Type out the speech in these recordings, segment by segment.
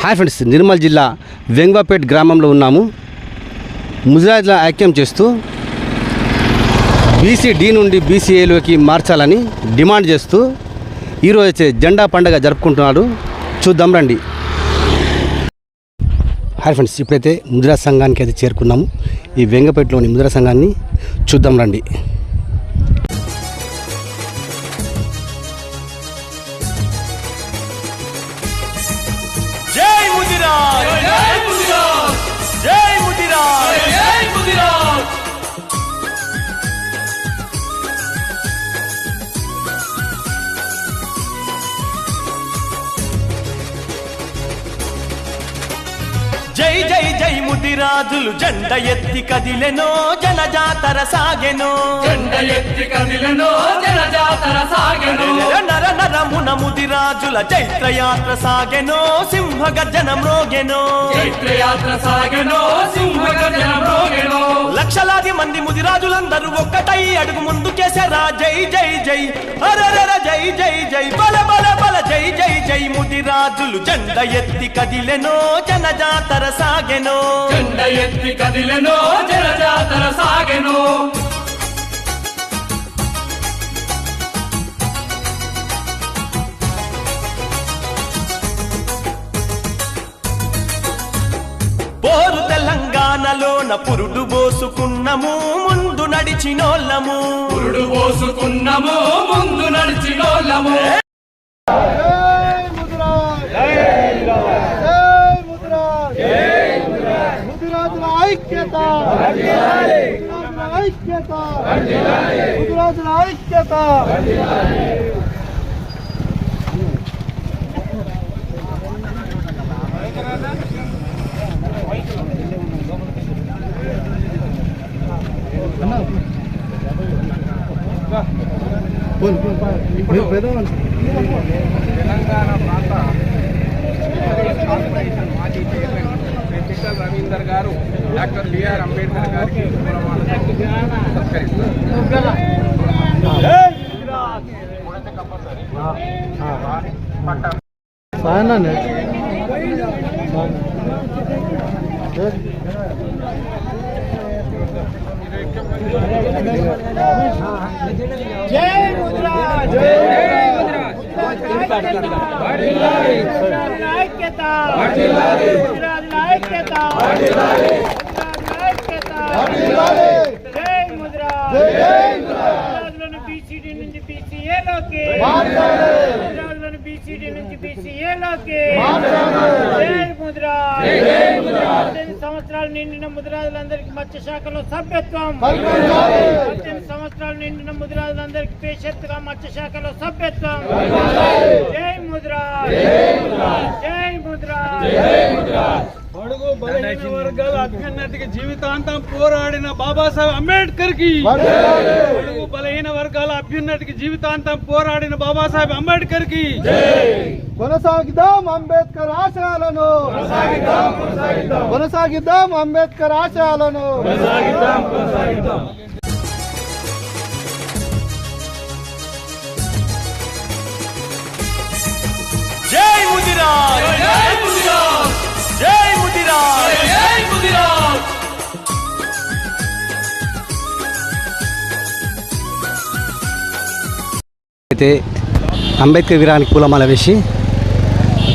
Hi friends, Nirmal జిల్లా వెంగవాపేట్ గ్రామంలో ఉన్నాము. ముదిరాజుల ఐక్యం చేస్తూ బీసీ నుండి బీసీఏలోకి మార్చాలని డిమాండ్ చేస్తూ ఈరోజు వచ్చే జెండా పండుగ జరుపుకుంటున్నారు. చూద్దాం రండి. హాయ్ ఫ్రెండ్స్, ఇప్పుడైతే ముదిరాజ్ సంఘానికి అయితే చేరుకున్నాము. ఈ వెంగపేటలోని ముదిరాజ్ సంఘాన్ని చూద్దాం రండి. జై జై జై ముదిరాజులు జెండ ఎత్తి కదిలెనో జనజాతర సాగెనో, జెండ ఎత్తి కదిలెనో జనజాతర సాగెనో. నర నరమున ముదిరాజుల చైత్రయాత్ర సాగెనో, సింహ గర్జన మ్రోగెనో. చైత్రయాత్ర సాగెనో, సింహ గర్జన మ్రోగెనో. లక్షలాది మంది ముదిరాజులందరూ ఒక్కటై అడుగు ముందుకేసారా. జై జై జై అరరర జై జై జై బల బల బల జై జై జై ముదిరాజులు జెండ ఎత్తి కదిలెనో జనజాతర సాగెనో, జెండ ఎత్తి కదిలెనో జనజాతర సాగెనో. పోరు తెలంగాణలోన పురుడు పోసుకున్నము, ముందు నడిచినోళ్ళము. పురుడు పోసుకున్నము, ముందు నడిచినోళ్ళము. తెలంగాణ ప్రాంత మాజీ చైర్మన్ చిట్టల రవీందర్ గారు డాక్టర్ బిఆర్ అంబేద్కర్ గారికి సత్కరిస్తారు. బీసీడీ నుంచి బీసీఏలోకి, బీసీడీ నుంచి బీసీఏలోకి. జై ముదిరాజ్. 18 సంవత్సరాలు నిండిన ముదిరాజులందరికీ మత్స్య శాఖలో సభ్యత్వం. 18 సంవత్సరాలు నిండిన ముదిరాజులందరికీ పేషెత్తుగా మత్స్య శాఖలో సభ్యత్వం. జై ముదిరాజ్. జై ముదిరాజ్. బడుగు బలహీన వర్గాల అభ్యున్నతికి జీవితాంతం పోరాడిన బాబాసాహెబ్ అంబేద్కర్ కి, బడుగు బలహీన వర్గాల అభ్యున్నతికి జీవితాంతం పోరాడిన బాబాసాహెబ్ అంబేద్కర్ కి కొనసాగిద్దాం అంబేద్కర్ ఆశయాలను, కొనసాగిద్దాం అంబేద్కర్ ఆశయాలను. జై ముదిరాజ్. జై ముదిరాజ్. జై ముదిరాజ్. జై ముదిరాజ్. అయితే అంబేద్కర్ విగ్రహానికి పూలమాల వేసి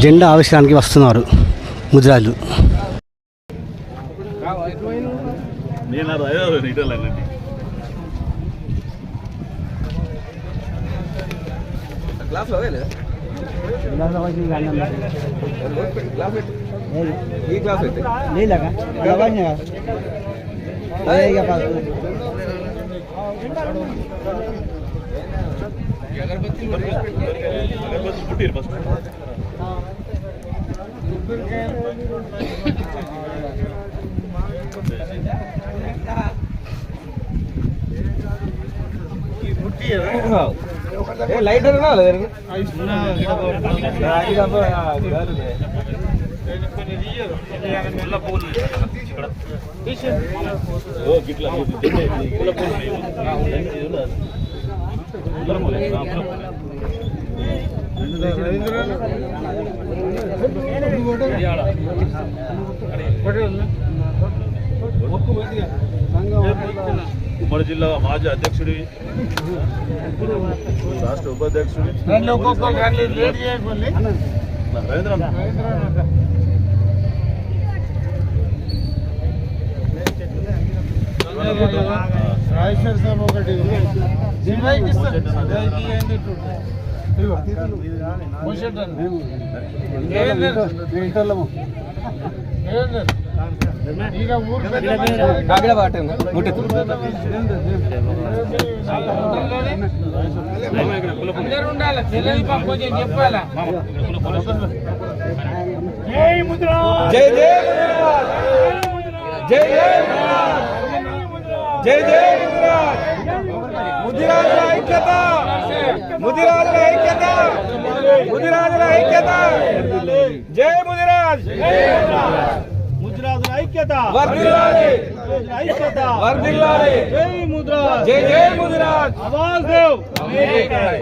జెండా ఆవిష్కరణకి వస్తున్నారు ముదిరాజులు. ఈ క్లాస్ అయితే లైటర్ ఉమ్మడి జిల్లా మాజీ అధ్యక్షుడి, రాష్ట్ర ఉపాధ్యక్షుడి రవీంద్ర జై ముద్రా జై జై జై జై జై ముదిరాజుల ఐక్యత, ముదిరాజుల ఐక్యత, ముదిరాజుల ఐక్యత. జై ముదిరాజ్, ముద్రాజుల ఐక్యత వర్ధిల్లాలి, ఐక్యత వర్ధిల్లాలి. జై ముద్రాజ్, జై జై ముదిరాజ్. आवाज दो,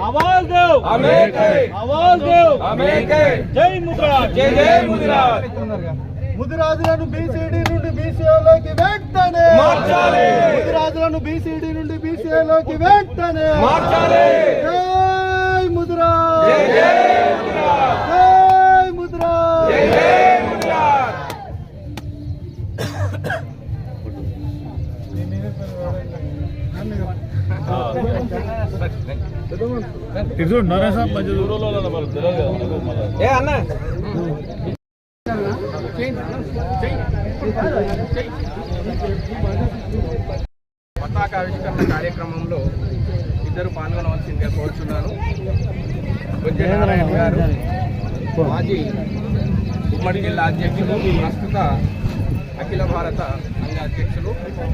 आवाज दो, आवाज दो. జై ముద్రాజ్, జై జై ముదిరాజ్. ముదిరాజులను బీసీడీ నుండి బీసీఏలోకి వెంటనే మార్చాలి, ముదిరాజులను బీసీడీ నుండి బీసీఏలోకి వెంటనే మార్చాలి. జై ముదిరాజ్, జై జై ముదిరాజ్, జై ముదిరాజ్. జై జై ముదిరాజ్. ఏ అన్న పతాకావిష్కరణ కార్యక్రమంలో ఇద్దరు పాల్గొనవలసిందిగా కోరుచున్నాను. బొజ్జ నారాయణ గారు మాజీ ఉమ్మడి జిల్లా అధ్యక్షులు, ప్రస్తుత అఖిల భారత సంఘ అధ్యక్షులు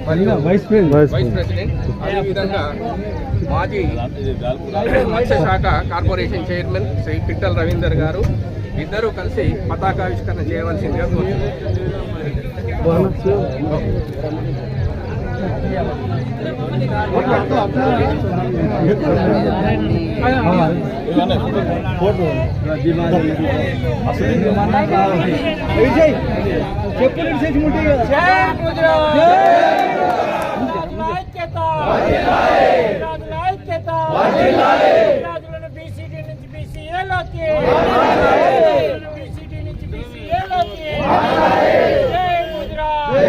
మరియు వైస్ ప్రెసిడెంట్, అదేవిధంగా మాజీ మత్స్యశాఖ కార్పొరేషన్ చైర్మన్ శ్రీ పిట్టల రవీందర్ గారు ఇద్దరూ కలిసి పతాకావిష్కరణ చేయవలసిందిగా బీసీడీ నుంచి బీసీఏలోకి, బీసీడీ నుంచి బీసీఏలోకి. జై ముద్రాజ్,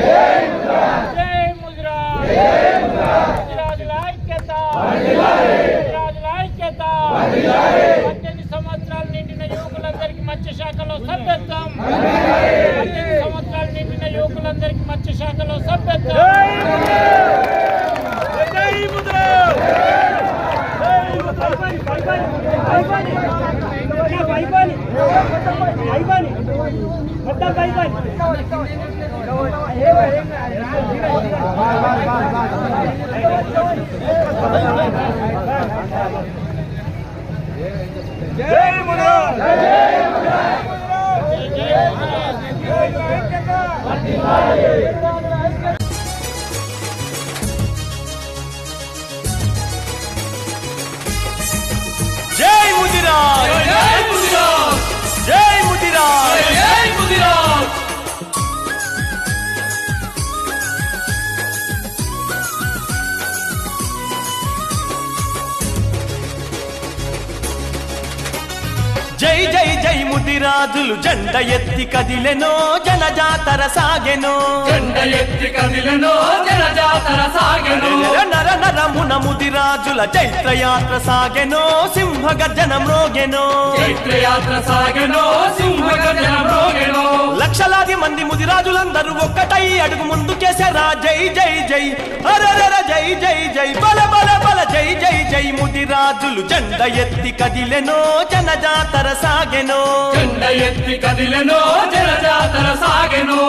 జై ముద్రాజ్, ముదిరాజుల ఐక్యత, ముదిరాజుల ఐక్యత. 18 సంవత్సరాలు నిండిన యువకులందరికీ మత్స్య శాఖలో సభ్యత్వం, 18 సంవత్సరాలు నిండిన యువకులందరికీ మత్స్య శాఖలో సభ్యత్వం. జై ముద్రాజ్, జై ముదిరాజ్, జై ముదిరాజ్, జై ముదిరాజ్. జై ముదిరాజ్. జై జై జై ముదిరాజులు జెండ ఎత్తి కదిలెనో, జనజాతర సాగెనో. జెండ ఎత్తి కదిలెనో, జనజాతర సాగెనో. నర నరమున ముదిరాజుల చైత్రయాత్ర సాగెనో, సింహ గర్జన మ్రోగెనో. చైత్రయాత్ర సాగెనో, సింహ గర్జన మ్రోగెనో. లక్షలాది మంది ముదిరాజులందరూ ఒక్కటై అడుగు ముందుకేసారా. జై జై జై, అరరర జై జై జై, బల బల బల జై జై జై. ముదిరాజులు జెండ ఎత్తి కదిలెనో, జనజాతర సాగెనో. జెండ ఎత్తి కదిలెనో, జనజాతర సాగెనో.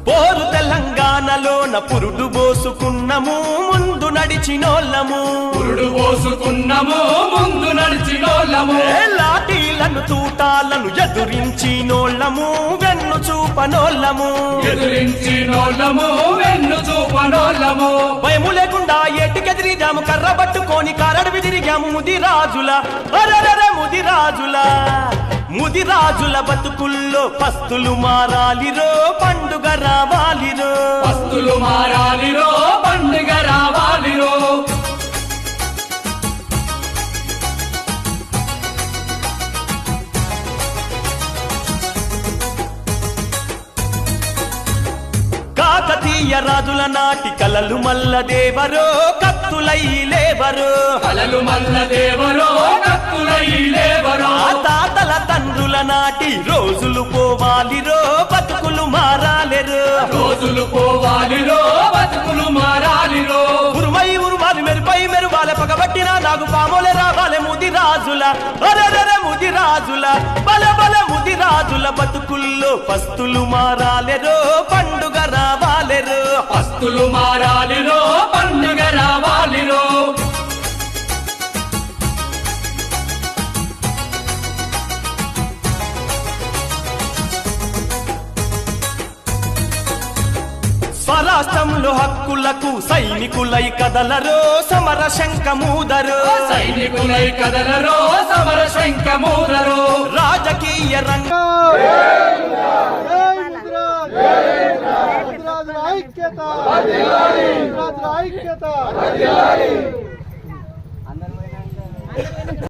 పోరు తెలంగాణలోన పురుడు పోసుకున్నము, ముందు నడిచినోళ్ళము. పురుడు పోసుకున్నము, ముందు నడిచినోళ్ళము. లాఠీల కన్ను తూటాలను ఎదురించి నోళ్ళము వెన్ను చూపనోళ్ళము ఎదురించి నోళ్ళము వెన్ను చూపనోళ్ళము భయము లేకుండా ఏటికెదిరిగాము కర్ర పట్టుకొని కారడివి తిరిగాము ముదిరాజుల అరెరెరె ముదిరాజుల బతుకుల్లో పస్తులు మారాలిరో పండుగ రావాలిరో పస్తులు మారాలిరో పండుగ రావాలిరో కాకతీయ రాజుల నాటి కలలు మల్లదేవరో కత్తులై లేవరో కలలు మల్ల దేవరో కత్తులై లేవరో ఆ తాతల తండ్రుల నాటి రోజులు పోవాలిరో బతుకులు మారాలిరో రోజులు పోవాలిరో బతుకులు మారాలిరో ఉరుమాలి మెరుపై మెరువాలె పగబట్టిన నాగు పాములే రావాలె ముదిరాజుల అరెరెరె ముదిరాజుల బతుకుల్లో పస్తులు మారాలెరో పండుగ రావాలెరో పస్తులు మారాలిరో పండుగ రావాలిరో స్వరాష్ట్రంలో హక్కులకు సైనికులై కదలరో సమర శంఖమూదరో సైనికులై కదలరో సమర శంఖమూదరో రాజకీయ రంగ ముదిరాజుల ఐక్యత ముదిరాజుల ఐక్యత